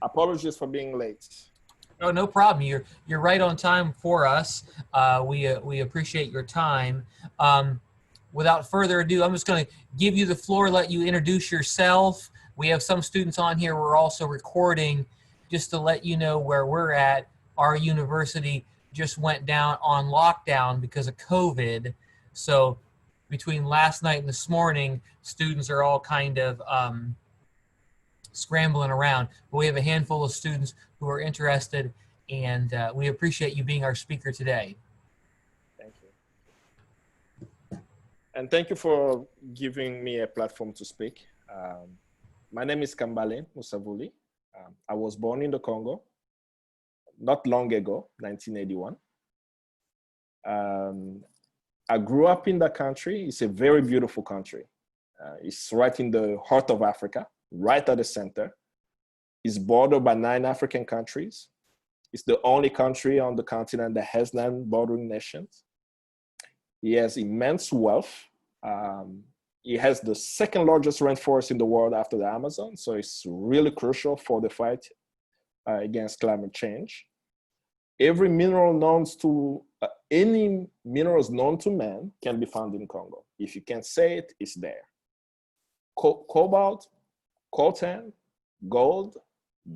Apologies for being late. Oh, no problem. You're right on time for us. We appreciate your time. Without further ado, I'm just going to give you the floor, let you introduce yourself. We have some students on here. We're also recording just to let you know where we're at. Our university just went down on lockdown because of COVID. So between last night and this morning, students are all kind of scrambling around. But we have a handful of students who are interested, and we appreciate you being our speaker today. Thank you. And thank you for giving me a platform to speak. My name is Kambale Musavuli. I was born in the Congo, not long ago, 1981. I grew up in that country. It's a very beautiful country. It's right in the heart of Africa, right at the center. It's bordered by 9 African countries. It's the only country on the continent that has 9 bordering nations. It has immense wealth. It has the 2nd largest rainforest in the world after the Amazon. So it's really crucial for the fight against climate change. Every mineral known to, any minerals known to man can be found in Congo. If you can't say it, it's there. Cobalt, coltan, gold,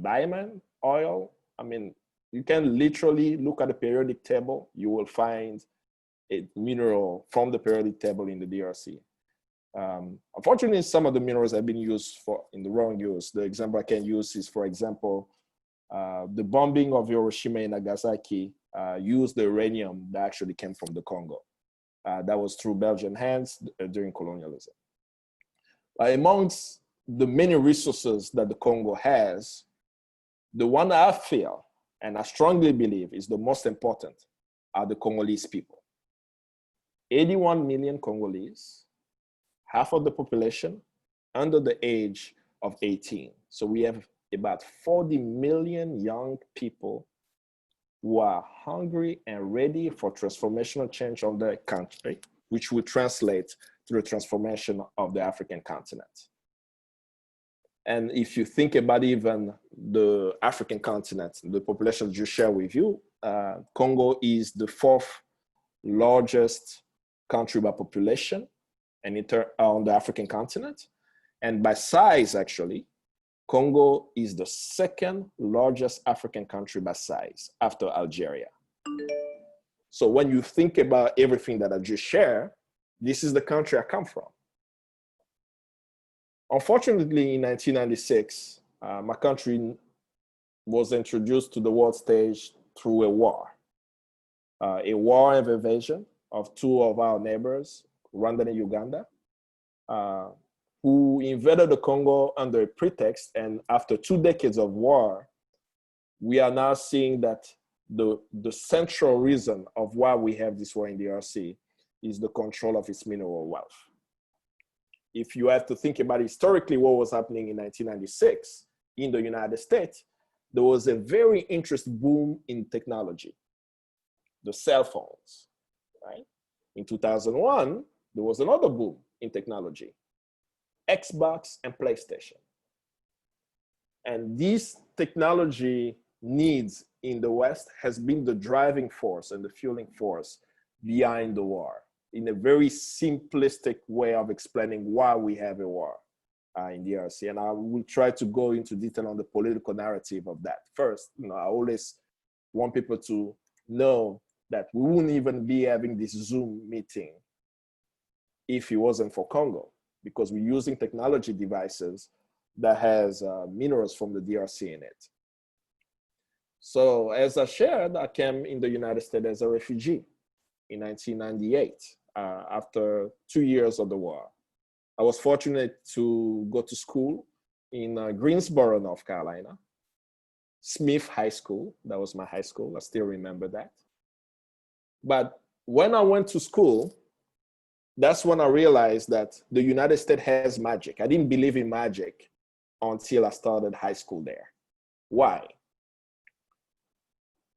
diamond, oil. I mean, you can literally look at the periodic table. You will find a mineral from the periodic table in the DRC. Unfortunately, some of the minerals have been used in the wrong use. The example I can use is, for example, the bombing of Hiroshima and Nagasaki used the uranium that actually came from the Congo. That was through Belgian hands during colonialism. Amongst the many resources that the Congo has, the one that I feel, and I strongly believe is the most important, are the Congolese people. 81 million Congolese, half of the population under the age of 18. So we have about 40 million young people who are hungry and ready for transformational change on their country, which will translate to the transformation of the African continent. And if you think about even the African continent, the population just share with you, Congo is the 4th largest country by population and on the African continent. And by size, actually, Congo is the 2nd largest African country by size after Algeria. So when you think about everything that I just shared, this is the country I come from. Unfortunately, in 1996, my country was introduced to the world stage through a war of invasion of 2 of our neighbors, Rwanda and Uganda, who invaded the Congo under a pretext. And after 2 decades of war, we are now seeing that the central reason of why we have this war in the DRC is the control of its mineral wealth. If you have to think about historically what was happening in 1996 in the United States, there was a very interesting boom in technology, the cell phones, right? In 2001, there was another boom in technology, Xbox and PlayStation. And this technology needs in the West has been the driving force and the fueling force behind the war, in a very simplistic way of explaining why we have a war in the DRC. And I will try to go into detail on the political narrative of that. First, I always want people to know that we wouldn't even be having this Zoom meeting if it wasn't for Congo, because we're using technology devices that has minerals from the DRC in it. So as I shared, I came in the United States as a refugee in 1998, after 2 years of the war. I was fortunate to go to school in Greensboro, North Carolina, Smith High School. That was my high school. I still remember that. But when I went to school, that's when I realized that the United States has magic. I didn't believe in magic until I started high school there. Why?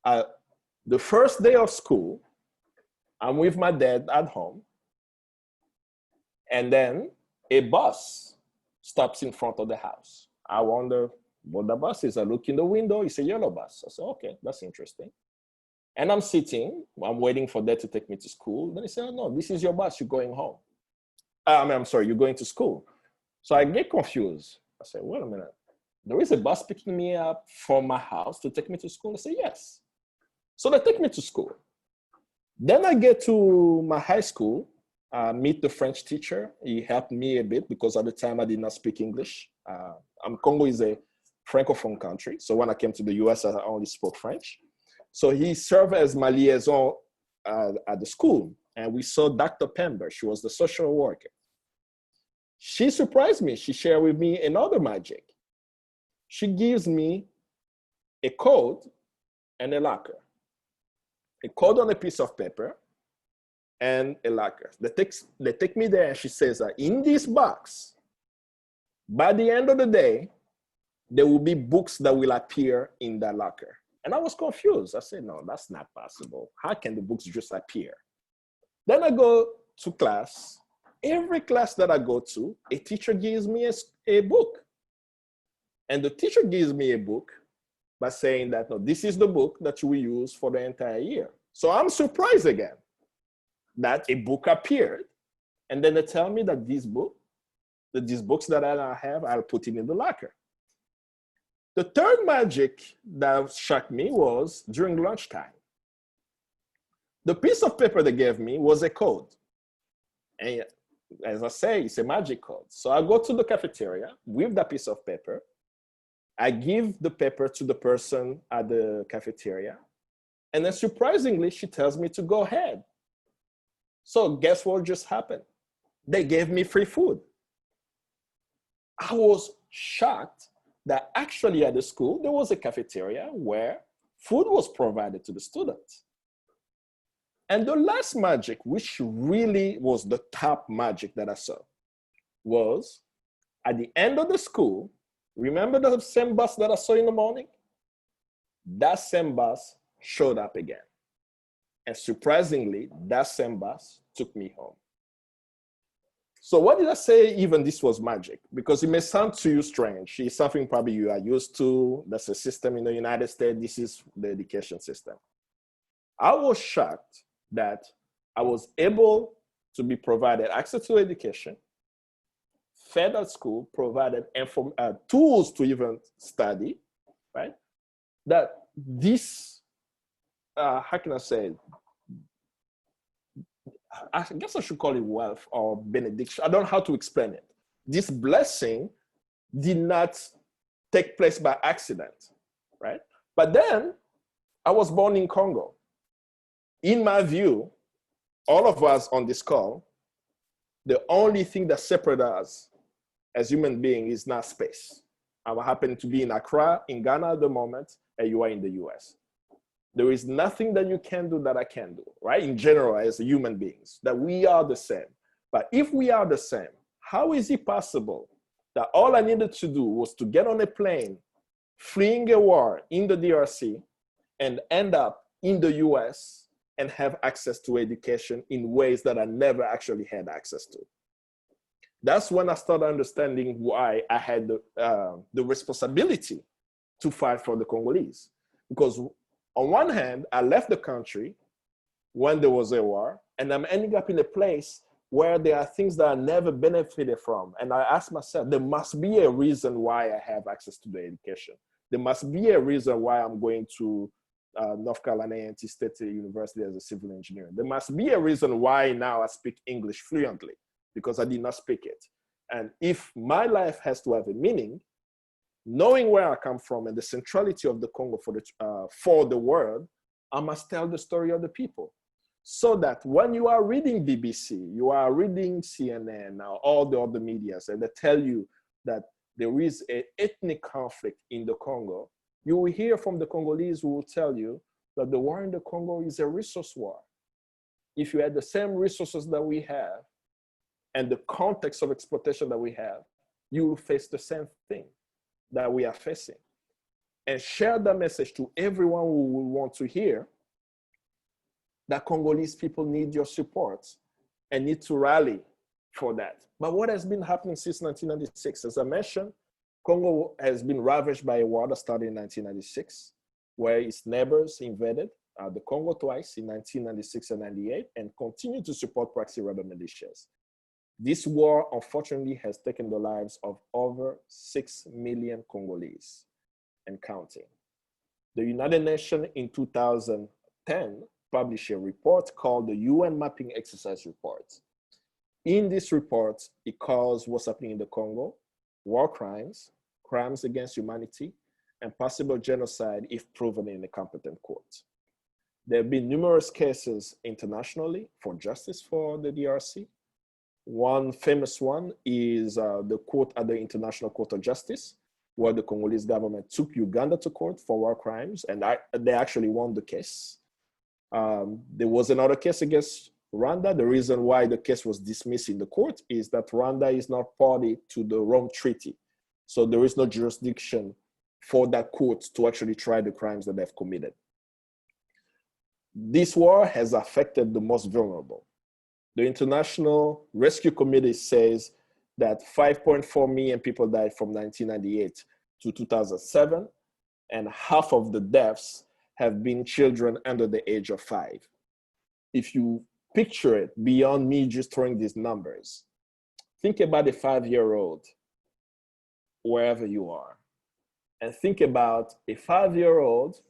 The first day of school, I'm with my dad at home, and then a bus stops in front of the house. I wonder But the buses, I look in the window, it's a yellow bus. I said, okay, that's interesting. And I'm sitting, I'm waiting for them to take me to school. Then they say, oh no, this is your bus, you're going home. I'm sorry, you're going to school. So I get confused. I say, wait a minute, there is a bus picking me up from my house to take me to school? I say, yes. So they take me to school. Then I get to my high school, meet the French teacher. He helped me a bit because at the time I did not speak English. Congo is a Francophone country. So when I came to the US, I only spoke French. So he served as my liaison at the school. And we saw Dr. Pember. She was the social worker. She surprised me. She shared with me another magic. She gives me a code and a locker. A code on a piece of paper and a locker. They take me there and she says, in this box, by the end of the day, there will be books that will appear in that locker. And I was confused. I said, no, that's not possible. How can the books just appear? Then I go to class. Every class that I go to, a teacher gives me a book. And the teacher gives me a book by saying that, no, this is the book that you will use for the entire year. So I'm surprised again that a book appeared. And then they tell me that these books that I have, I'll put it in the locker. The third magic that shocked me was during lunchtime. The piece of paper they gave me was a code. And as I say, it's a magic code. So I go to the cafeteria with that piece of paper. I give the paper to the person at the cafeteria. And then surprisingly, she tells me to go ahead. So guess what just happened? They gave me free food. I was shocked that actually at the school, there was a cafeteria where food was provided to the students. And the last magic, which really was the top magic that I saw, was at the end of the school, remember the same bus that I saw in the morning? That same bus showed up again. And surprisingly, that same bus took me home. So what did I say even this was magic? Because it may sound to you strange. It's something probably you are used to. That's a system in the United States. This is the education system. I was shocked that I was able to be provided access to education, fed at school, provided tools to even study, right? That this, how can I say, I guess I should call it wealth or benediction. I don't know how to explain it. This blessing did not take place by accident, right? But then I was born in Congo. In my view, all of us on this call, the only thing that separates us as human beings is not space. I happen to be in Accra, in Ghana at the moment, and you are in the US. There is nothing that you can do that I can do, right? In general, as human beings, that we are the same. But if we are the same, how is it possible that all I needed to do was to get on a plane, fleeing a war in the DRC, and end up in the US and have access to education in ways that I never actually had access to? That's when I started understanding why I had the responsibility to fight for the Congolese. Because on one hand, I left the country when there was a war, and I'm ending up in a place where there are things that I never benefited from. And I asked myself, there must be a reason why I have access to the education. There must be a reason why I'm going to North Carolina A&T State University as a civil engineer. There must be a reason why now I speak English fluently, because I did not speak it. And if my life has to have a meaning, knowing where I come from and the centrality of the Congo for the world, I must tell the story of the people. So that when you are reading BBC, you are reading CNN, or all the other medias, and they tell you that there is an ethnic conflict in the Congo, you will hear from the Congolese who will tell you that the war in the Congo is a resource war. If you had the same resources that we have and the context of exploitation that we have, you will face the same thing that we are facing. And share that message to everyone who will want to hear that Congolese people need your support and need to rally for that. But what has been happening since 1996? As I mentioned, Congo has been ravaged by a war that started in 1996, where its neighbors invaded the Congo twice in 1996 and 98 and continue to support proxy rebel militias. This war, unfortunately, has taken the lives of over 6 million Congolese and counting. The United Nations in 2010 published a report called the UN Mapping Exercise Report. In this report, it calls what's happening in the Congo war crimes, crimes against humanity, and possible genocide if proven in a competent court. There have been numerous cases internationally for justice for the DRC. One famous one is the court at the International Court of Justice, where the Congolese government took Uganda to court for war crimes, and they actually won the case. There was another case against Rwanda. The reason why the case was dismissed in the court is that Rwanda is not party to the Rome Treaty. So there is no jurisdiction for that court to actually try the crimes that they've committed. This war has affected the most vulnerable. The International Rescue Committee says that 5.4 million people died from 1998 to 2007, and half of the deaths have been children under the age of 5. If you picture it beyond me just throwing these numbers, think about a 5-year-old wherever you are, and think about a 5-year-old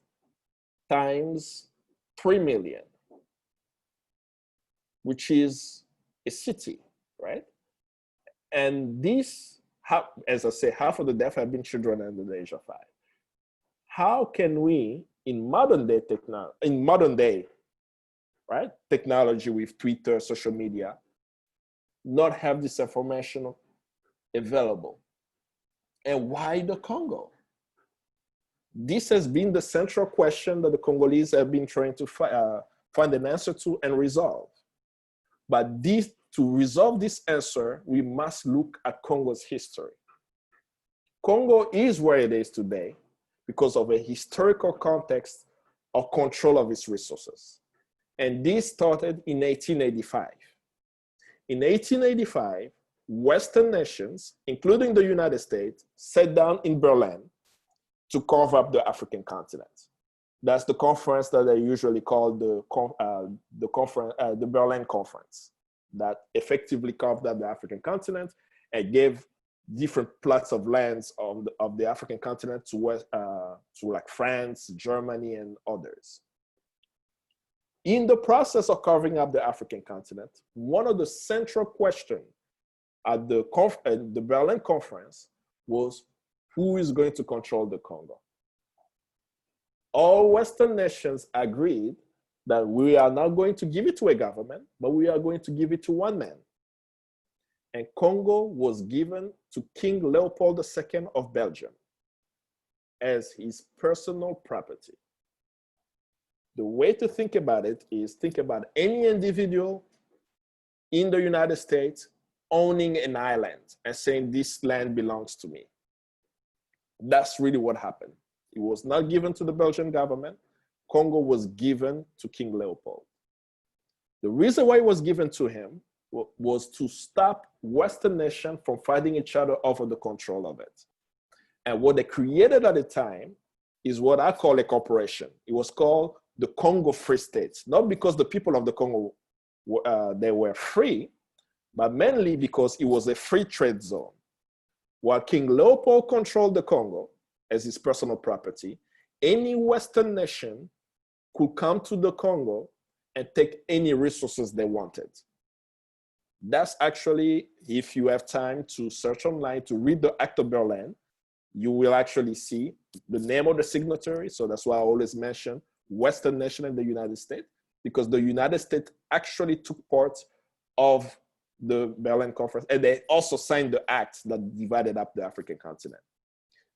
times 3 million, which is a city, right? And this, as I say, half of the deaths have been children under the age of 5. How can we, in modern day, right, technology with Twitter, social media, not have this information available? And why the Congo? This has been the central question that the Congolese have been trying to find an answer to and resolve. But to resolve this answer, we must look at Congo's history. Congo is where it is today because of a historical context of control of its resources. And this started in 1885. In 1885, Western nations, including the United States, sat down in Berlin to carve up the African continent. That's the conference that they usually call the Berlin Conference, that effectively carved up the African continent and gave different plots of lands of the African continent to like France, Germany, and others. In the process of carving up the African continent, one of the central questions at the Berlin Conference was, who is going to control the Congo? All Western nations agreed that we are not going to give it to a government, but we are going to give it to one man. And Congo was given to King Leopold II of Belgium as his personal property. The way to think about it is think about any individual in the United States owning an island and saying, this land belongs to me. That's really what happened. It was not given to the Belgian government. Congo was given to King Leopold. The reason why it was given to him was to stop Western nations from fighting each other over the control of it. And what they created at the time is what I call a corporation. It was called the Congo Free States, not because the people of the Congo they were free, but mainly because it was a free trade zone. While King Leopold controlled the Congo as his personal property, any Western nation could come to the Congo and take any resources they wanted. That's actually, if you have time to search online to read the Act of Berlin, you will actually see the name of the signatory. So that's why I always mention Western nation and the United States, because the United States actually took part of the Berlin Conference, and they also signed the act that divided up the African continent.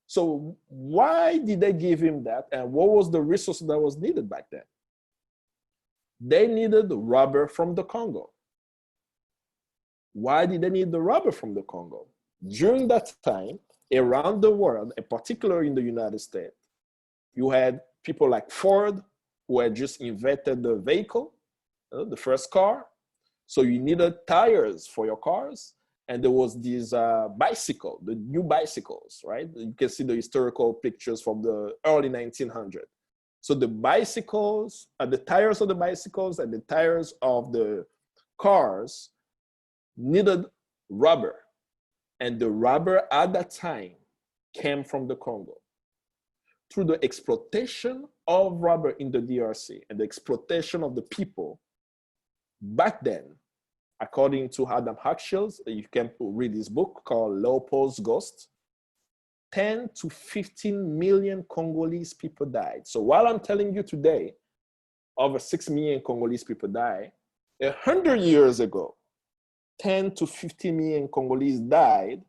So why did they give him that, and what was the resource that was needed back then? They needed rubber from the Congo. Why did they need the rubber from the Congo? During that time, around the world, and particularly in the United States, you had people like Ford, who had just invented the vehicle, the first car. So you needed tires for your cars. And there was this bicycle, the new bicycles, right? You can see the historical pictures from the early 1900s. So the bicycles, the tires of the bicycles and the tires of the cars needed rubber. And the rubber at that time came from the Congo. Through the exploitation of rubber in the DRC and the exploitation of the people, back then, according to Adam Hochschild, you can read this book called Leopold's Ghost, 10 to 15 million Congolese people died. So while I'm telling you today, over 6 million Congolese people died, 100 years ago, 10 to 15 million Congolese died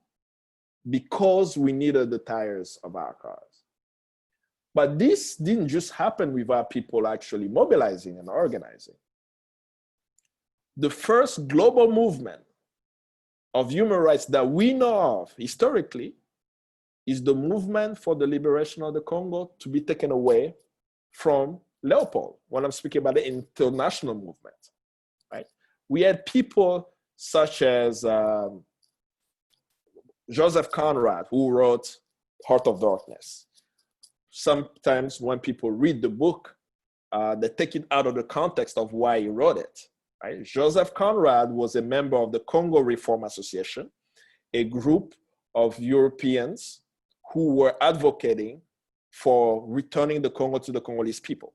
because we needed the tires of our cars. But this didn't just happen without people actually mobilizing and organizing. The first global movement of human rights that we know of historically is the movement for the liberation of the Congo to be taken away from Leopold, when I'm speaking about the international movement, right? We had people such as Joseph Conrad, who wrote Heart of Darkness. Sometimes when people read the book, they take it out of the context of why he wrote it. Right? Joseph Conrad was a member of the Congo Reform Association, a group of Europeans who were advocating for returning the Congo to the Congolese people.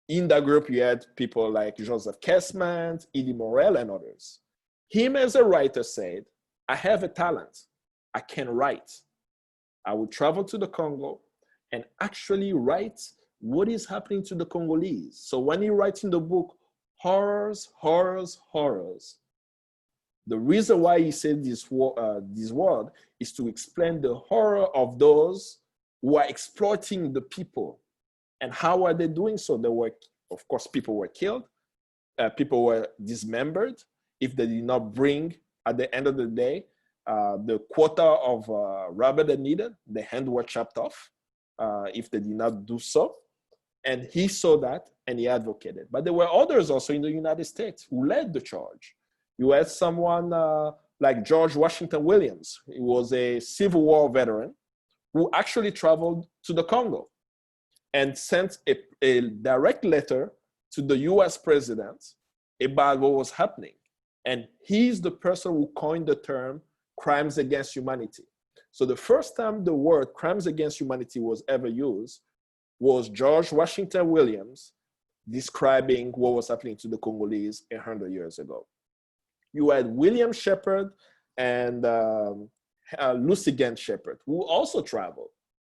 In that group, you had people like Joseph Kessman, Eddy Morel, and others. Him as a writer said, I have a talent. I can write. I will travel to the Congo and actually write what is happening to the Congolese. So when he writes in the book, horrors, horrors, horrors, the reason why he said this word is to explain the horror of those who are exploiting the people. And how are they doing so? They were, of course, people were killed, people were dismembered if they did not bring, at the end of the day, the quota of rubber they needed. The hand were chopped off if they did not do so. And he saw that and he advocated. But there were others also in the United States who led the charge. You had someone like George Washington Williams. He was a Civil War veteran who actually traveled to the Congo and sent a direct letter to the US president about what was happening. And he's the person who coined the term crimes against humanity. So the first time the word crimes against humanity was ever used was George Washington Williams describing what was happening to the Congolese 100 years ago. You had William Shepard and Lucy Gant Shepard, who also traveled,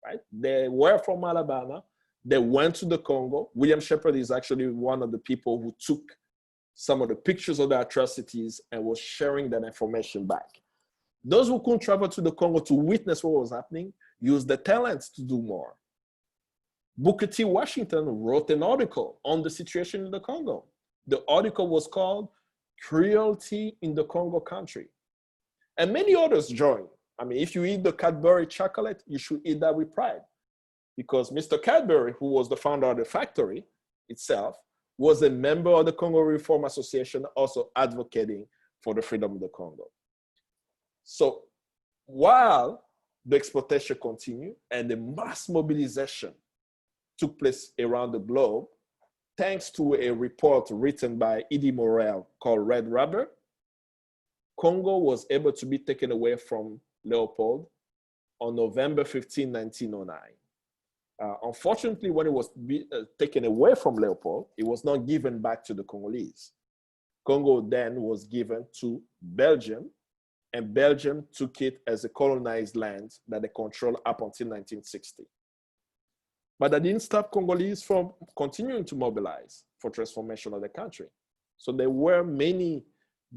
right? They were from Alabama. They went to the Congo. William Shepard is actually one of the people who took some of the pictures of the atrocities and was sharing that information back. Those who couldn't travel to the Congo to witness what was happening used the talents to do more. Booker T. Washington wrote an article on the situation in the Congo. The article was called Cruelty in the Congo Country. And many others joined. I mean, if you eat the Cadbury chocolate, you should eat that with pride. Because Mr. Cadbury, who was the founder of the factory itself, was a member of the Congo Reform Association, also advocating for the freedom of the Congo. So while the exploitation continued and the mass mobilization took place around the globe, thanks to a report written by Eddy Morel called Red Rubber, Congo was able to be taken away from Leopold on November 15, 1909. Unfortunately, when it was taken away from Leopold, it was not given back to the Congolese. Congo then was given to Belgium, and Belgium took it as a colonized land that they controlled up until 1960. But that didn't stop Congolese from continuing to mobilize for transformation of the country. So there were many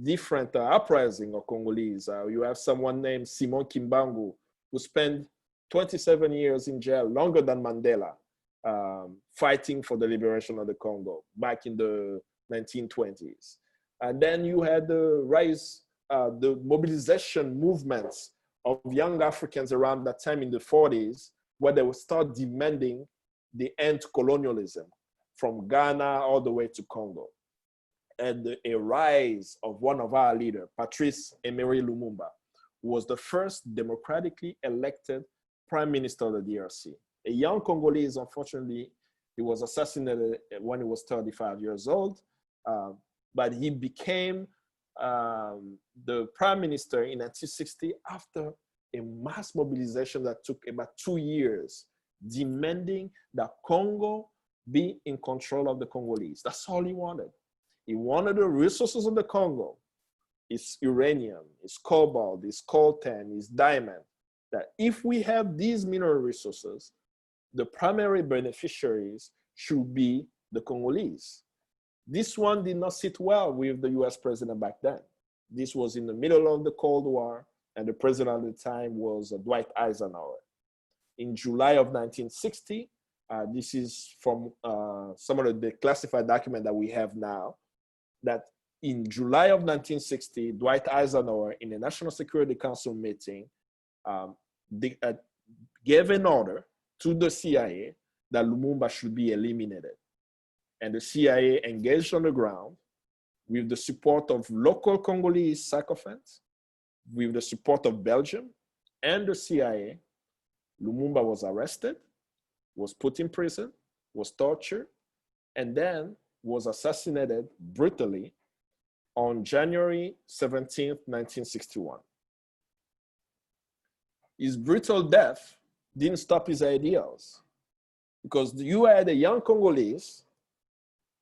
different uprisings of Congolese. You have someone named Simon Kimbangu, who spent 27 years in jail, longer than Mandela, fighting for the liberation of the Congo back in the 1920s. And then you had the rise, the mobilization movements of young Africans around that time in the 40s, where they would start demanding the end to colonialism from Ghana all the way to Congo. a rise of one of our leaders, Patrice Emery Lumumba, who was the first democratically elected prime minister of the DRC. A young Congolese, unfortunately, he was assassinated when he was 35 years old, but he became the prime minister in 1960 after a mass mobilization that took about 2 years, demanding that Congo be in control of the Congolese. That's all he wanted. He wanted the resources of the Congo, its uranium, its cobalt, its coltan, its diamond, that if we have these mineral resources, the primary beneficiaries should be the Congolese. This one did not sit well with the US president back then. This was in the middle of the Cold War, and the president at the time was Dwight Eisenhower. In July of 1960, this is from some of the classified document that we have now, that in July of 1960, Dwight Eisenhower, in a National Security Council meeting, gave an order to the CIA that Lumumba should be eliminated. And the CIA engaged on the ground with the support of local Congolese sycophants, with the support of Belgium and the CIA. Lumumba was arrested, was put in prison, was tortured, and then was assassinated brutally on January 17th, 1961. His brutal death didn't stop his ideals, because you had a young Congolese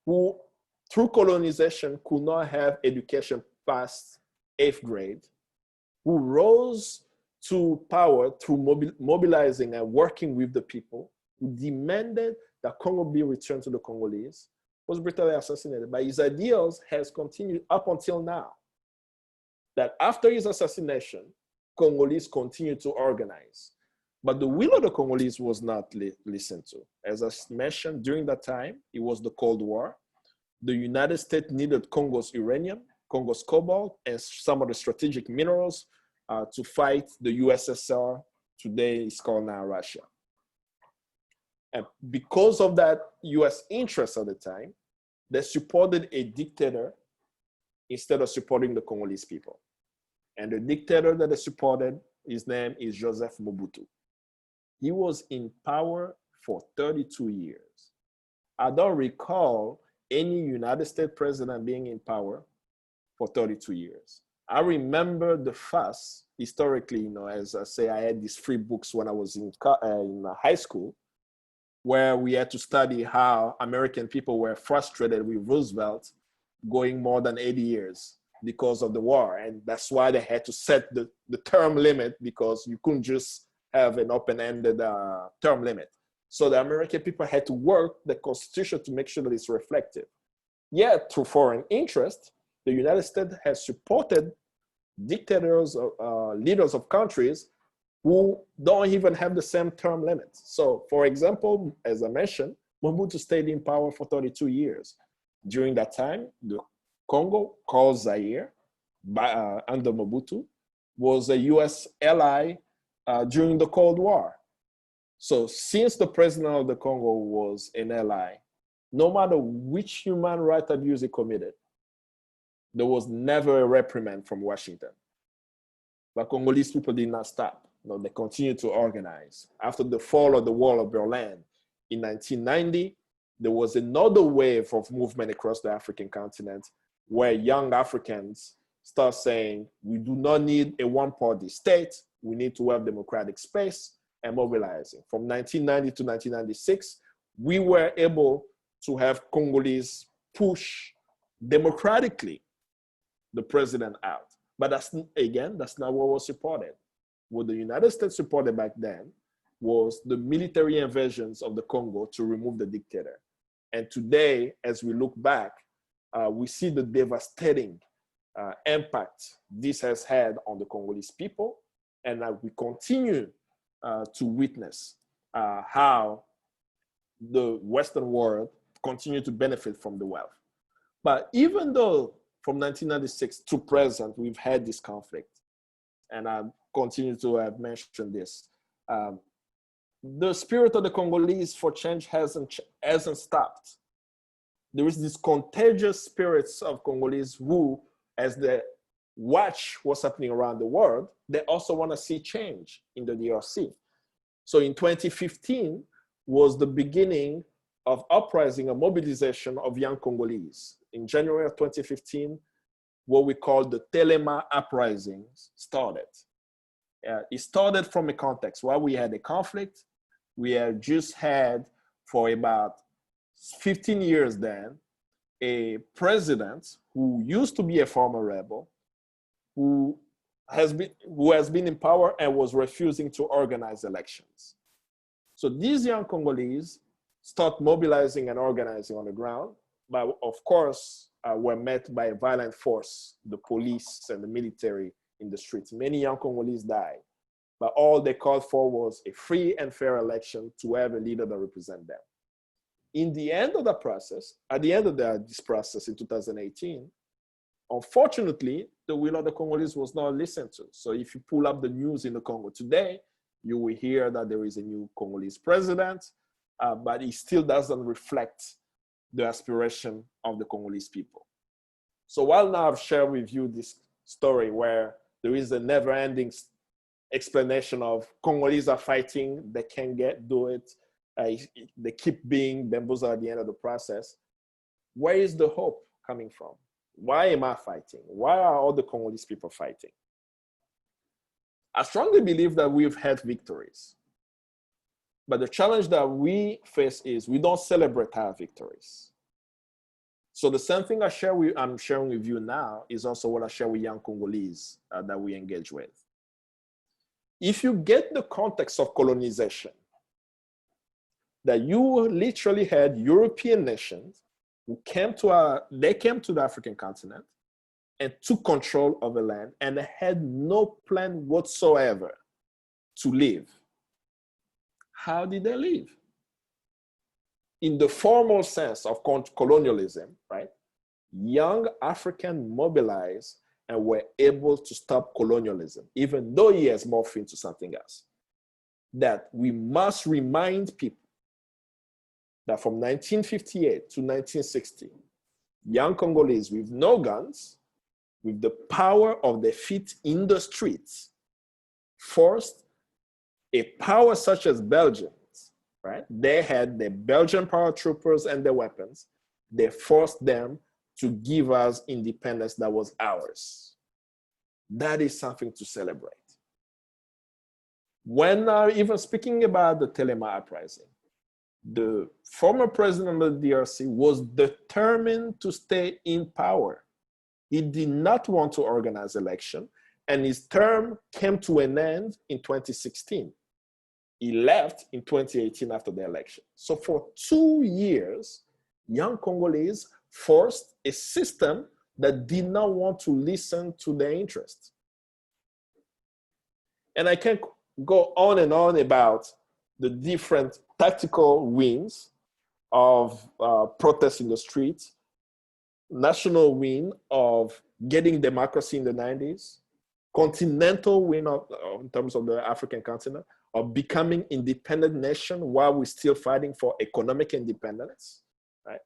who, through colonization, could not have education past 8th grade, who rose to power through mobilizing and working with the people, who demanded that Congo be returned to the Congolese, was brutally assassinated. But his ideals has continued up until now. That after his assassination, Congolese continued to organize. But the will of the Congolese was not listened to. As I mentioned, during that time, it was the Cold War. The United States needed Congo's uranium, Congo's cobalt, and some of the strategic minerals to fight the USSR. Today it's called now Russia. And because of that US interest at the time, they supported a dictator instead of supporting the Congolese people. And the dictator that they supported, his name is Joseph Mobutu. He was in power for 32 years. I don't recall any United States president being in power for 32 years. I remember the fuss historically, as I say, I had these free books when I was in high school, where we had to study how American people were frustrated with Roosevelt going more than 80 years because of the war. And that's why they had to set the term limit, because you couldn't just have an open-ended term limit. So the American people had to work the Constitution to make sure that it's reflective. Yet, through foreign interest, the United States has supported dictators, leaders of countries who don't even have the same term limits. So, for example, as I mentioned, Mobutu stayed in power for 32 years. During that time, the Congo, called Zaire, under Mobutu, was a US ally during the Cold War. So since the president of the Congo was an ally, no matter which human rights abuse he committed, there was never a reprimand from Washington. But Congolese people did not stop. They continued to organize. After the fall of the Wall of Berlin in 1990, there was another wave of movement across the African continent where young Africans start saying, we do not need a one-party state. We need to have democratic space, and mobilizing. From 1990 to 1996, we were able to have Congolese push democratically the president out. But that's not what was supported. What the United States supported back then was the military invasions of the Congo to remove the dictator. And today, as we look back, we see the devastating impact this has had on the Congolese people, and we continue to witness how the Western world continue to benefit from the wealth. But even though from 1996 to present, we've had this conflict, and I continue to have mentioned this, the spirit of the Congolese for change hasn't stopped. there is this contagious spirits of Congolese who, as they watch what's happening around the world, they also want to see change in the DRC. So in 2015 was the beginning of uprising, a mobilization of young Congolese. In January of 2015, what we call the Telema uprisings started. It started from a context where we had a conflict. We had just had, for about 15 years then, a president who used to be a former rebel, who has been in power and was refusing to organize elections. So these young Congolese start mobilizing and organizing on the ground, but of course, were met by a violent force, the police and the military in the streets. Many young Congolese died, but all they called for was a free and fair election to have a leader that represent them. In the end of the process, at the end of this process in 2018, unfortunately, the will of the Congolese was not listened to. So if you pull up the news in the Congo today, you will hear that there is a new Congolese president, but it still doesn't reflect the aspiration of the Congolese people. So while now I've shared with you this story where there is a never-ending explanation of Congolese are fighting, they can't do it, they keep being bamboozled at the end of the process, where is the hope coming from? Why am I fighting? Why are all the Congolese people fighting? I strongly believe that we've had victories. But the challenge that we face is we don't celebrate our victories. So the same thing I'm sharing with you now is also what I share with young Congolese that we engage with. If you get the context of colonization, that you literally had European nations who came to the African continent and took control of the land and had no plan whatsoever to live. How did they live? In the formal sense of colonialism, right? Young Africans mobilized and were able to stop colonialism, even though he has morphed into something else. That we must remind people that from 1958 to 1960, young Congolese with no guns, with the power of their feet in the streets, forced a power such as Belgians, right? They had the Belgian paratroopers and their weapons. They forced them to give us independence that was ours. That is something to celebrate. When even speaking about the Telema uprising, the former president of the DRC was determined to stay in power. He did not want to organize election, and his term came to an end in 2016. He left in 2018 after the election. So for 2 years, young Congolese forced a system that did not want to listen to their interests. And I can go on and on about the different tactical wins of protests in the streets, national win of getting democracy in the 90s, continental win in terms of the African continent, of becoming independent nation while we're still fighting for economic independence, right?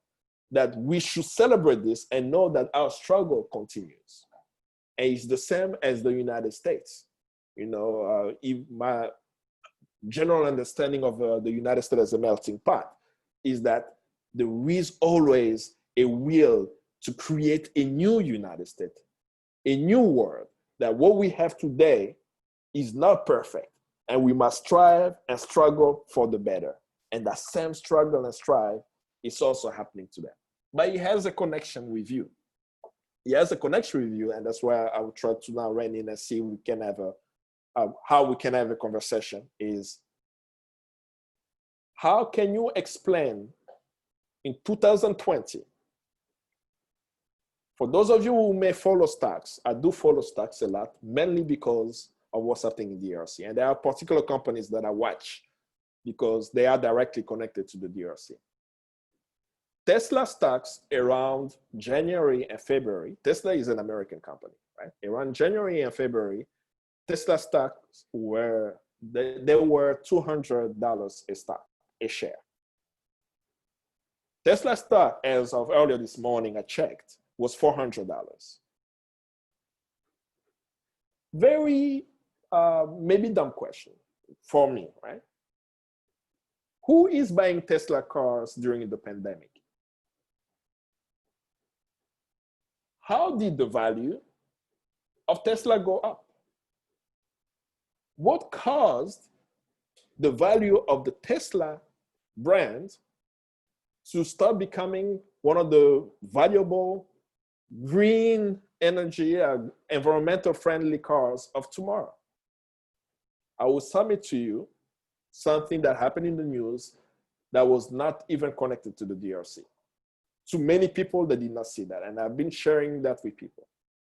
That we should celebrate this and know that our struggle continues. And it's the same as the United States. You know, my general understanding of the United States as a melting pot is that there is always a will to create a new United States, a new world, that what we have today is not perfect. And we must strive and struggle for the better. And that same struggle and strive is also happening to them. But it has a connection with you. It has a connection with you, and that's why I will try to now rein in and see if we can have how we can have a conversation is, how can you explain in 2020, for those of you who may follow stocks, I do follow stocks a lot, mainly because of what's happening in the DRC. And there are particular companies that I watch because they are directly connected to the DRC. Tesla stocks around January and February. Tesla is an American company, right? Around January and February, Tesla stocks were $200 a stock, a share. Tesla stock, as of earlier this morning, I checked, was $400. Very, maybe dumb question for me, right? Who is buying Tesla cars during the pandemic? How did the value of Tesla go up? What caused the value of the Tesla brand to start becoming one of the valuable green energy, environmental friendly cars of tomorrow? I will submit to you something that happened in the news that was not even connected to the DRC. To many people, they did not see that. And I've been sharing that with people,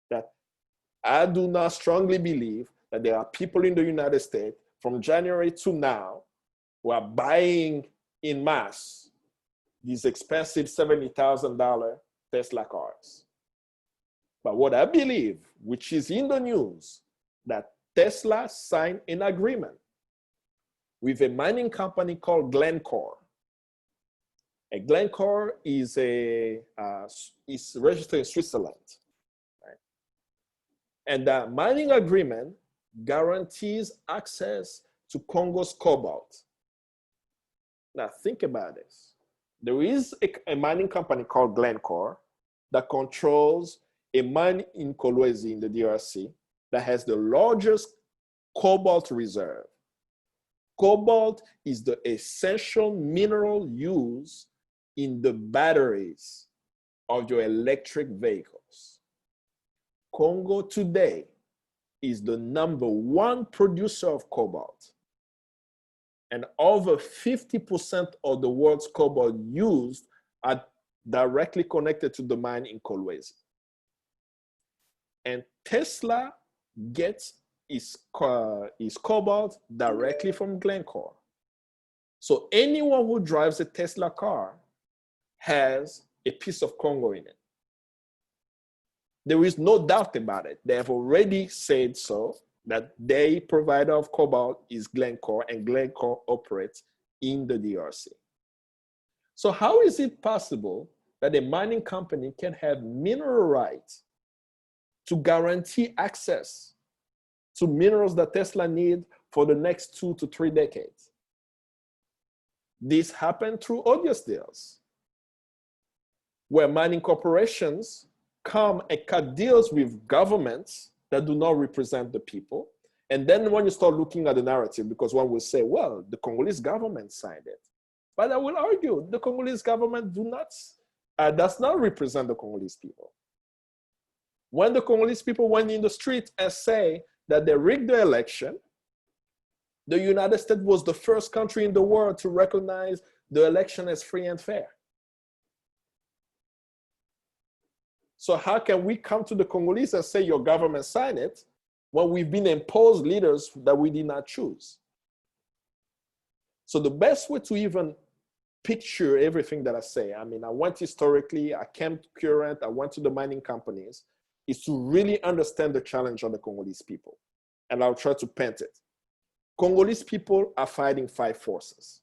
that I do not strongly believe that there are people in the United States from January to now who are buying in mass these expensive $70,000 Tesla cars. But what I believe, which is in the news, that Tesla signed an agreement with a mining company called Glencore. A Glencore is registered in Switzerland, right? And that mining agreement guarantees access to Congo's cobalt. Now think about this. There is a mining company called Glencore that controls a mine in Kolwezi in the DRC that has the largest cobalt reserve. Cobalt is the essential mineral used in the batteries of your electric vehicles. Congo today is the #1 producer of cobalt. And over 50% of the world's cobalt used are directly connected to the mine in Kolwezi. And Tesla gets its cobalt directly from Glencore. So anyone who drives a Tesla car has a piece of Congo in it. There is no doubt about it. They have already said so, that their provider of cobalt is Glencore, and Glencore operates in the DRC. So how is it possible that a mining company can have mineral rights to guarantee access to minerals that Tesla need for the next 2 to 3 decades? This happened through odious deals, where mining corporations come and cut deals with governments that do not represent the people. And then when you start looking at the narrative, because one will say, well, the Congolese government signed it. But I will argue the Congolese government does not represent the Congolese people. When the Congolese people went in the street and say that they rigged the election, the United States was the first country in the world to recognize the election as free and fair. So how can we come to the Congolese and say your government signed it when we've been imposed leaders that we did not choose? So the best way to even picture everything that I say, I mean, I went historically, I came current, I went to the mining companies, is to really understand the challenge of the Congolese people. And I'll try to paint it. Congolese people are fighting 5 forces.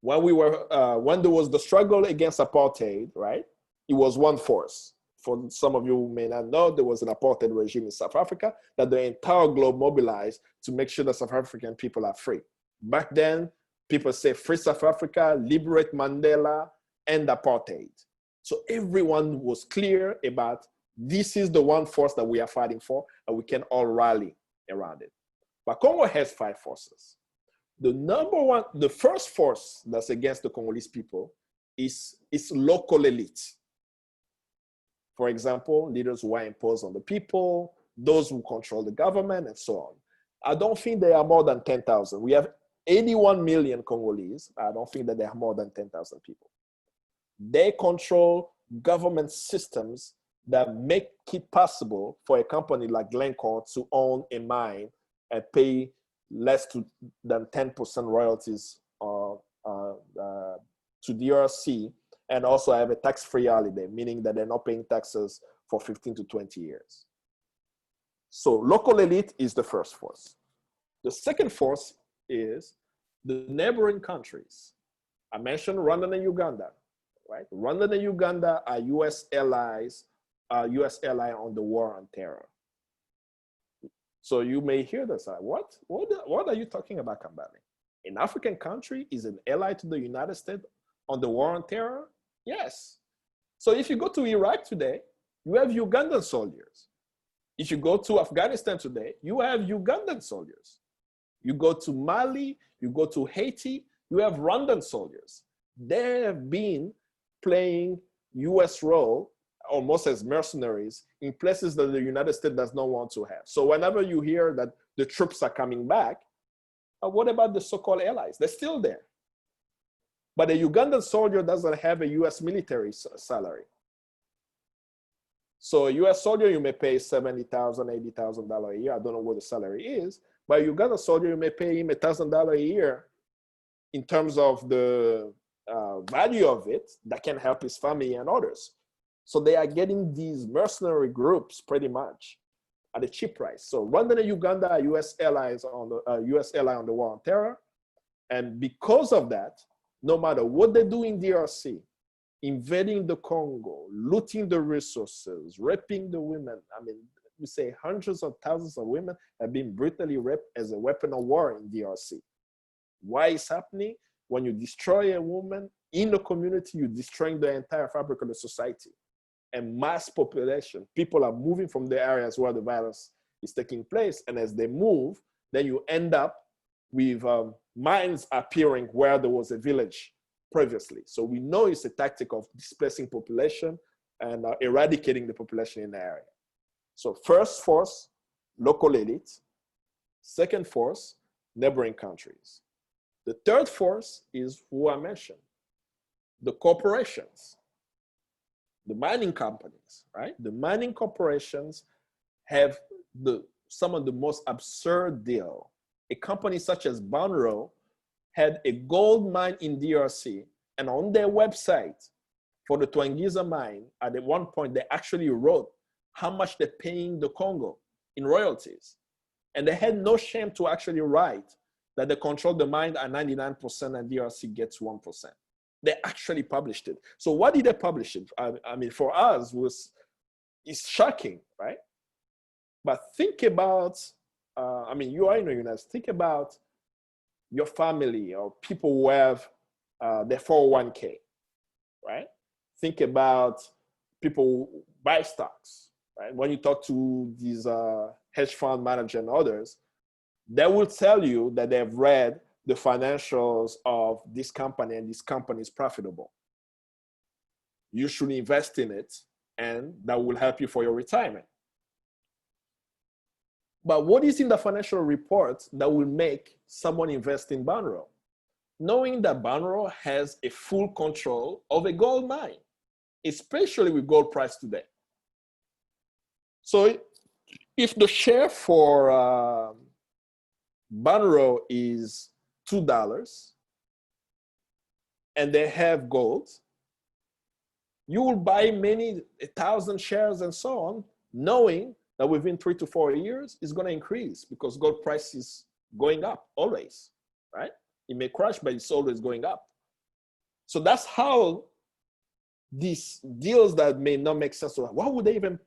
When there was the struggle against apartheid, right? It was one force. For some of you who may not know, there was an apartheid regime in South Africa that the entire globe mobilized to make sure that South African people are free. Back then, people say free South Africa, liberate Mandela, end apartheid. So everyone was clear about this is the one force that we are fighting for, and we can all rally around it. But Congo has 5 forces. The first force that's against the Congolese people is local elites. For example, leaders who are imposed on the people, those who control the government, and so on. I don't think there are more than 10,000. We have 81 million Congolese. I don't think that there are more than 10,000 people. They control government systems that make it possible for a company like Glencore to own a mine and pay less than 10% royalties to DRC, and also have a tax-free holiday, meaning that they're not paying taxes for 15 to 20 years. So local elite is the first force. The second force is the neighboring countries. I mentioned Rwanda and Uganda, right? Rwanda and Uganda are U.S. allies, U.S. ally on the war on terror. So you may hear this, like, what are you talking about, Kambale? An African country is an ally to the United States on the war on terror? Yes. So if you go to Iraq today, you have Ugandan soldiers. If you go to Afghanistan today, you have Ugandan soldiers. You go to Mali, you go to Haiti, you have Rwandan soldiers. They have been playing US role almost as mercenaries in places that the United States does not want to have. So whenever you hear that the troops are coming back, what about the so-called allies? They're still there. But a Ugandan soldier doesn't have a US military salary. So a US soldier, you may pay $70,000, $80,000 a year. I don't know what the salary is, but a Ugandan soldier, you may pay him $1,000 a year in terms of the value of it that can help his family and others. So they are getting these mercenary groups pretty much at a cheap price. So Rwanda and Uganda are US allies on the US ally on the war on terror. And because of that, no matter what they do in DRC, invading the Congo, looting the resources, raping the women. I mean, we say hundreds of thousands of women have been brutally raped as a weapon of war in DRC. Why is happening? When you destroy a woman in the community, you're destroying the entire fabric of the society. And mass population, people are moving from the areas where the violence is taking place. And as they move, then you end up with mines appearing where there was a village previously. So we know it's a tactic of displacing population and eradicating the population in the area. So first force, local elite. Second force, neighboring countries. The third force is who I mentioned, the corporations, the mining companies, right? The mining corporations have some of the most absurd deal. A company such as Banro had a gold mine in DRC, and on their website for the Twangiza mine, at one point, they actually wrote how much they're paying the Congo in royalties. And they had no shame to actually write that they control the mine at 99% and DRC gets 1%. They actually published it. So why did they publish it? I mean, for us, it's shocking, right? But think about, I mean, you are in the United States, think about your family or people who have their 401k, right? Think about people who buy stocks, right? When you talk to these hedge fund managers and others, they will tell you that they've read the financials of this company and this company is profitable. You should invest in it and that will help you for your retirement. But what is in the financial report that will make someone invest in Banro? Knowing that Banro has a full control of a gold mine, especially with gold price today. So if the share for Banro is $2 and they have gold, you will buy 1,000 shares and so on, knowing that within 3 to 4 years, it's going to increase because gold price is going up always, right? It may crash, but it's always going up. So that's how these deals that may not make sense, why would they even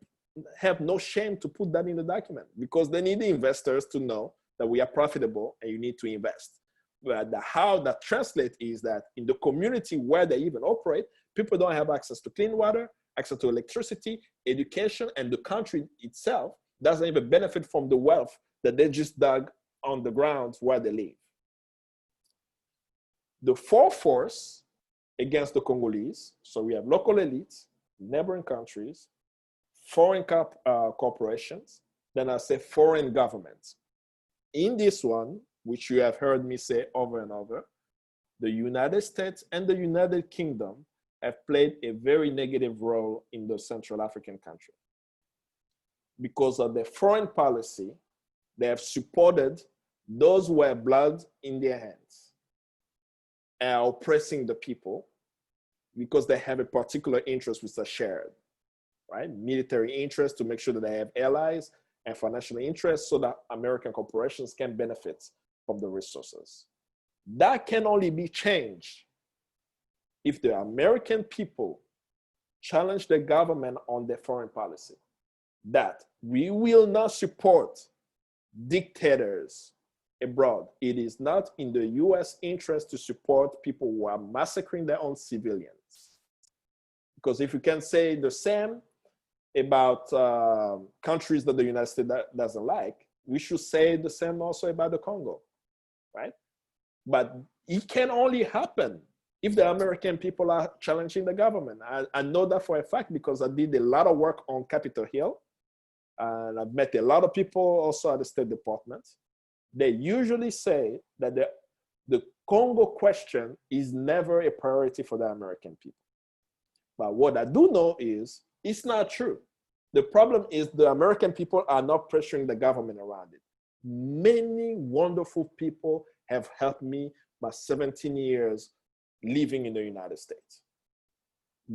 have no shame to put that in the document? Because they need the investors to know that we are profitable and you need to invest. But how that translates is that in the community where they even operate, people don't have access to clean water, access to electricity, education, and the country itself doesn't even benefit from the wealth that they just dug on the ground where they live. The fourth force against the Congolese, so we have local elites, neighboring countries, foreign corporations, then I say foreign governments. In this one, which you have heard me say over and over, the United States and the United Kingdom have played a very negative role in the Central African country. Because of their foreign policy, they have supported those who have blood in their hands and are oppressing the people because they have a particular interest which are shared, right? Military interest to make sure that they have allies and financial interests so that American corporations can benefit from the resources. That can only be changed if the American people challenge the government on their foreign policy, that we will not support dictators abroad. It is not in the US interest to support people who are massacring their own civilians. Because if you can say the same about countries that the United States doesn't like, we should say the same also about the Congo, right? But it can only happen if the American people are challenging the government. I know that for a fact because I did a lot of work on Capitol Hill, and I've met a lot of people also at the State Department. They usually say that the Congo question is never a priority for the American people. But what I do know is it's not true. The problem is the American people are not pressuring the government around it. Many wonderful people have helped me my 17 years living in the United States.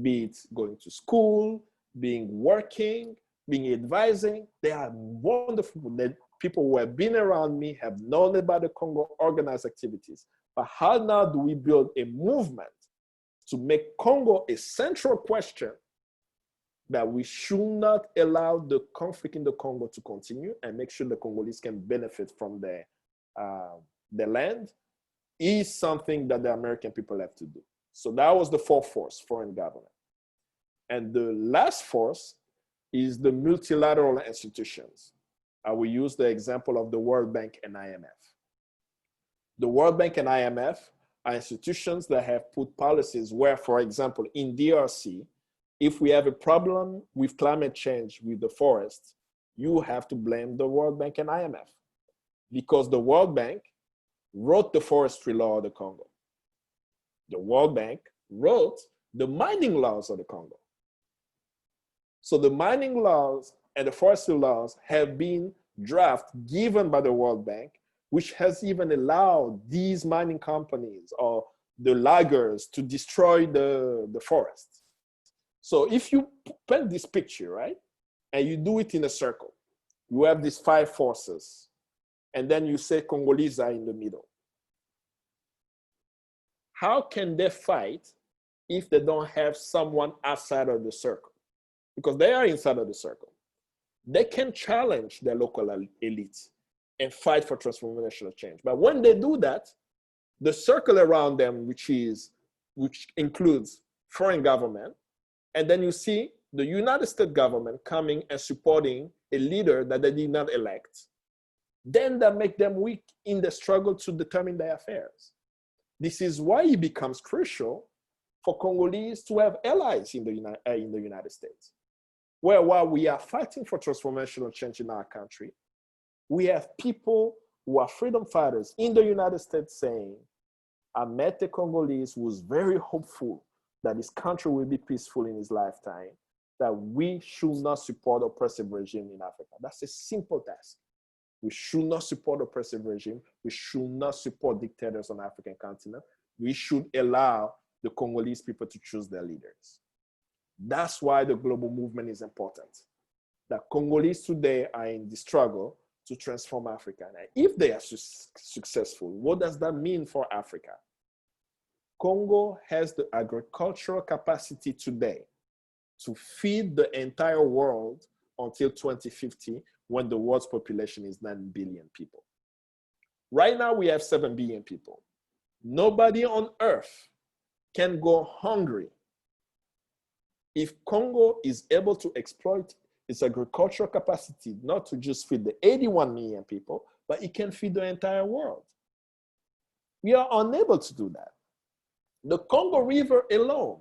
Be it going to school, being working, being advising. They are wonderful. People who have been around me have known about the Congo organized activities. But how now do we build a movement to make Congo a central question that we should not allow the conflict in the Congo to continue and make sure the Congolese can benefit from their land is something that the American people have to do. So that was the fourth force, foreign government. And the last force is the multilateral institutions. I will use the example of the World Bank and IMF. The World Bank and IMF are institutions that have put policies where, for example, in DRC, if we have a problem with climate change with the forest, you have to blame the World Bank and IMF because the World Bank wrote the forestry law of the Congo. The World Bank wrote the mining laws of the Congo. So the mining laws and the forestry laws have been drafted, given by the World Bank, which has even allowed these mining companies or the loggers to destroy the forest. So if you paint this picture, right, and you do it in a circle, you have these five forces, and then you say Congolese are in the middle. How can they fight if they don't have someone outside of the circle? Because they are inside of the circle. They can challenge their local elites and fight for transformational change. But when they do that, the circle around them, which includes foreign government, and then you see the United States government coming and supporting a leader that they did not elect, then that make them weak in the struggle to determine their affairs. This is why it becomes crucial for Congolese to have allies in the United States. Where while we are fighting for transformational change in our country, we have people who are freedom fighters in the United States saying, I met a Congolese who was very hopeful that his country will be peaceful in his lifetime, that we should not support oppressive regime in Africa. That's a simple task. We should not support oppressive regime. We should not support dictators on the African continent. We should allow the Congolese people to choose their leaders. That's why the global movement is important. That Congolese today are in the struggle to transform Africa. And if they are successful, what does that mean for Africa? Congo has the agricultural capacity today to feed the entire world until 2050, when the world's population is 9 billion people. Right now, we have 7 billion people. Nobody on earth can go hungry if Congo is able to exploit its agricultural capacity, not to just feed the 81 million people, but it can feed the entire world. We are unable to do that. The Congo River alone,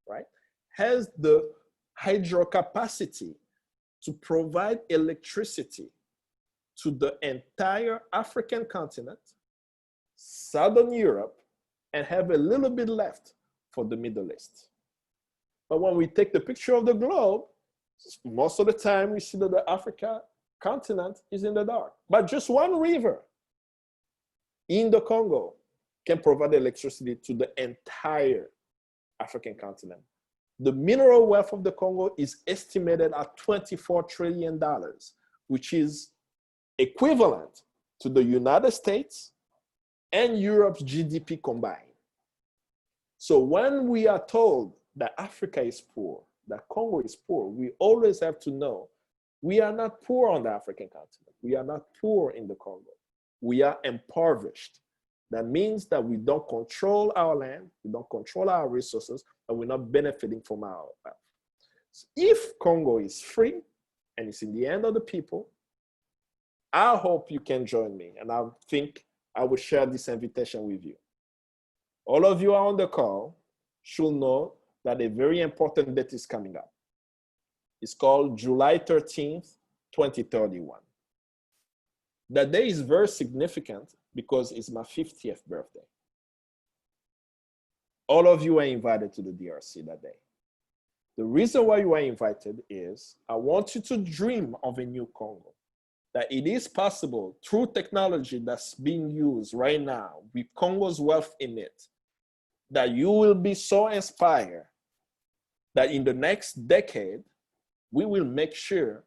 right, has the hydro capacity to provide electricity to the entire African continent, Southern Europe, and have a little bit left for the Middle East. But when we take the picture of the globe, most of the time we see that the African continent is in the dark. But just one river in the Congo can provide electricity to the entire African continent. The mineral wealth of the Congo is estimated at $24 trillion, which is equivalent to the United States and Europe's GDP combined. So when we are told that Africa is poor, that Congo is poor, we always have to know we are not poor on the African continent. We are not poor in the Congo. We are impoverished. That means that we don't control our land, we don't control our resources, and we're not benefiting from our wealth. So if Congo is free and it's in the hand of the people, I hope you can join me, and I think I will share this invitation with you. All of you are on the call should know that a very important date is coming up. It's called July 13th, 2031. That day is very significant because it's my 50th birthday. All of you are invited to the DRC that day. The reason why you are invited is I want you to dream of a new Congo. That it is possible through technology that's being used right now with Congo's wealth in it, that you will be so inspired that in the next decade, we will make sure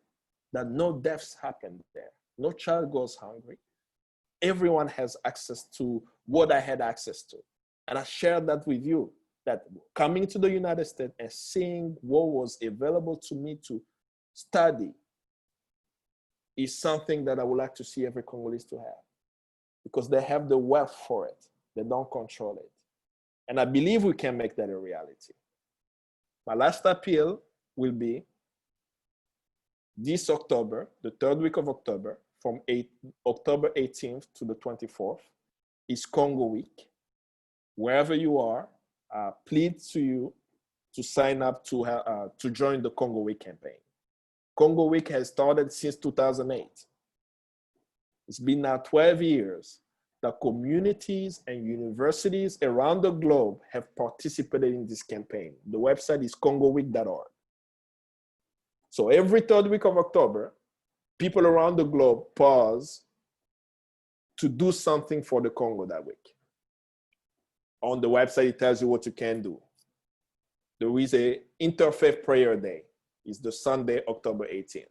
that no deaths happen there. No child goes hungry. Everyone has access to what I had access to. And I shared that with you, that coming to the United States and seeing what was available to me to study is something that I would like to see every Congolese to have, because they have the wealth for it. They don't control it. And I believe we can make that a reality. My last appeal will be this October, the third week of October, from October 18th to the 24th, is Congo Week. Wherever you are, I plead to you to sign up to join the Congo Week campaign. Congo Week has started since 2008. It's been now 12 years that communities and universities around the globe have participated in this campaign. The website is congoweek.org. So every third week of October, people around the globe pause to do something for the Congo that week. On the website, it tells you what you can do. There is a Interfaith Prayer Day. It's the Sunday, October 18th.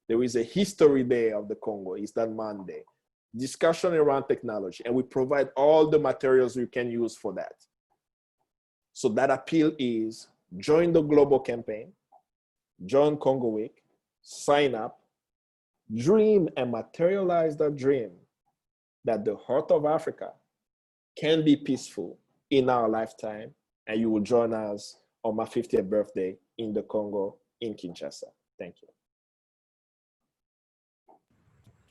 There is a History Day of the Congo. It's that Monday. Discussion around technology. And we provide all the materials you can use for that. So that appeal is join the global campaign, join Congo Week, sign up, dream and materialize that dream that the heart of Africa can be peaceful in our lifetime, and you will join us on my 50th birthday in the Congo, in Kinshasa. Thank you.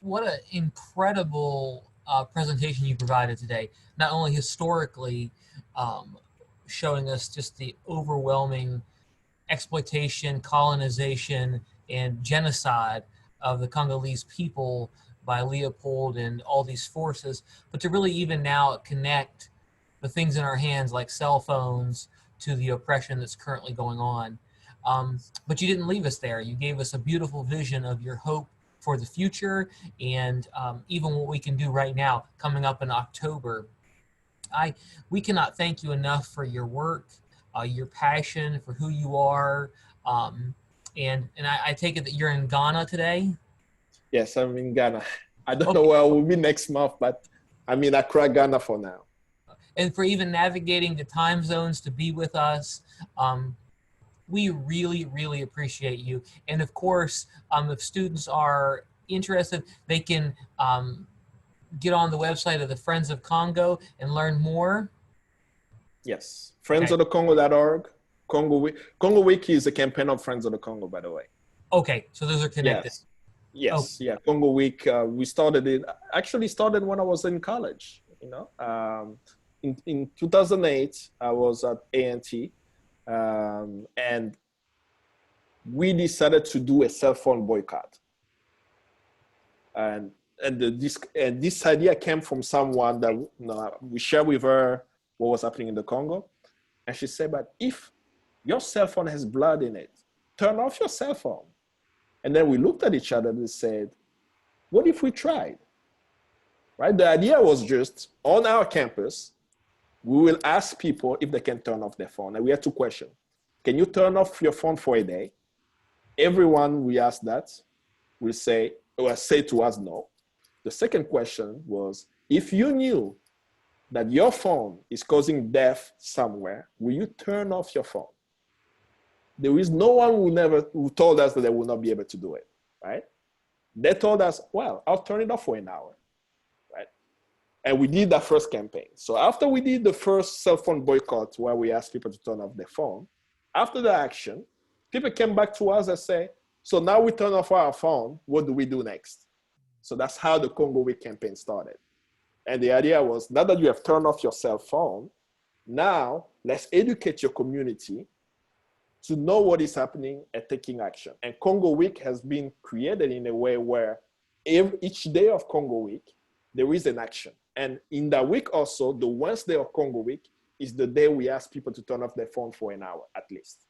What an incredible presentation you provided today. Not only historically showing us just the overwhelming exploitation, colonization, and genocide of the Congolese people by Leopold and all these forces, but to really even now connect the things in our hands like cell phones to the oppression that's currently going on. But you didn't leave us there. You gave us a beautiful vision of your hope for the future, and even what we can do right now coming up in October. We cannot thank you enough for your work, your passion, for who you are. And I take it that you're in Ghana today? Yes, I'm in Ghana. I don't know where I will be next month, but I'm in Accra, Ghana for now. And for even navigating the time zones to be with us. We really, really appreciate you. And of course, if students are interested, they can get on the website of the Friends of Congo and learn more. Yes, friendsofthecongo.org. Congo Week is a campaign of Friends of the Congo, by the way. Okay, so those are connected. Yes, yeah. Congo Week, we started it, actually started when I was in college, you know. In 2008, I was at A&T, and we decided to do a cell phone boycott. And this idea came from someone that, you know, we shared with her what was happening in the Congo. And she said, but if your cell phone has blood in it, turn off your cell phone. And then we looked at each other and said, what if we tried? Right? The idea was just on our campus, we will ask people if they can turn off their phone. And we had two questions. Can you turn off your phone for a day? Everyone we asked that will say to us no. The second question was, if you knew that your phone is causing death somewhere, will you turn off your phone? There is no one who told us that they will not be able to do it, right? They told us, well, I'll turn it off for an hour, right? And we did that first campaign. So after we did the first cell phone boycott, where we asked people to turn off their phone, after the action, people came back to us and say, so now we turn off our phone, what do we do next? So that's how the Congo Week campaign started. And the idea was, now that you have turned off your cell phone, now let's educate your community to know what is happening and taking action. And Congo Week has been created in a way where each day of Congo Week, there is an action. And in that week also, the Wednesday of Congo Week is the day we ask people to turn off their phone for an hour at least,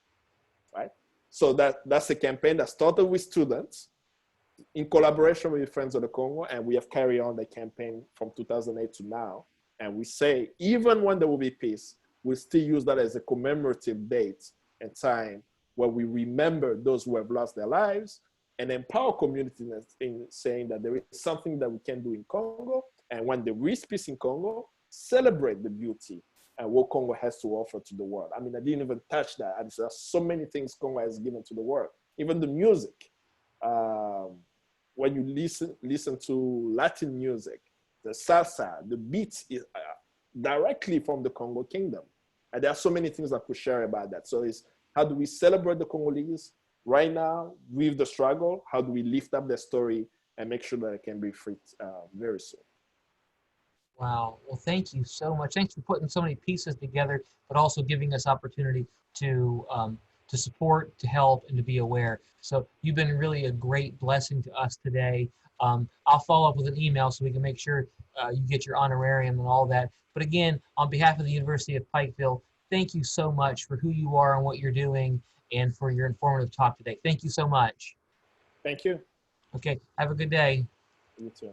right? So that's a campaign that started with students in collaboration with Friends of the Congo, and we have carried on the campaign from 2008 to now. And we say, even when there will be peace, we'll still use that as a commemorative date and time where we remember those who have lost their lives and empower communities in saying that there is something that we can do in Congo. And when there is peace in Congo, celebrate the beauty and what Congo has to offer to the world. I mean, I didn't even touch that. And there are so many things Congo has given to the world, even the music. When you listen to Latin music, the salsa, the beats is directly from the Congo Kingdom. And there are so many things that could share about that. So it's how do we celebrate the Congolese right now with the struggle? How do we lift up their story and make sure that it can be freed very soon? Wow. Well, thank you so much. Thanks for putting so many pieces together, but also giving us opportunity to support, to help, and to be aware. So you've been really a great blessing to us today. I'll follow up with an email so we can make sure you get your honorarium and all that. But again, on behalf of the University of Pikeville, thank you so much for who you are and what you're doing and for your informative talk today. Thank you so much. Thank you. Okay, have a good day. You too.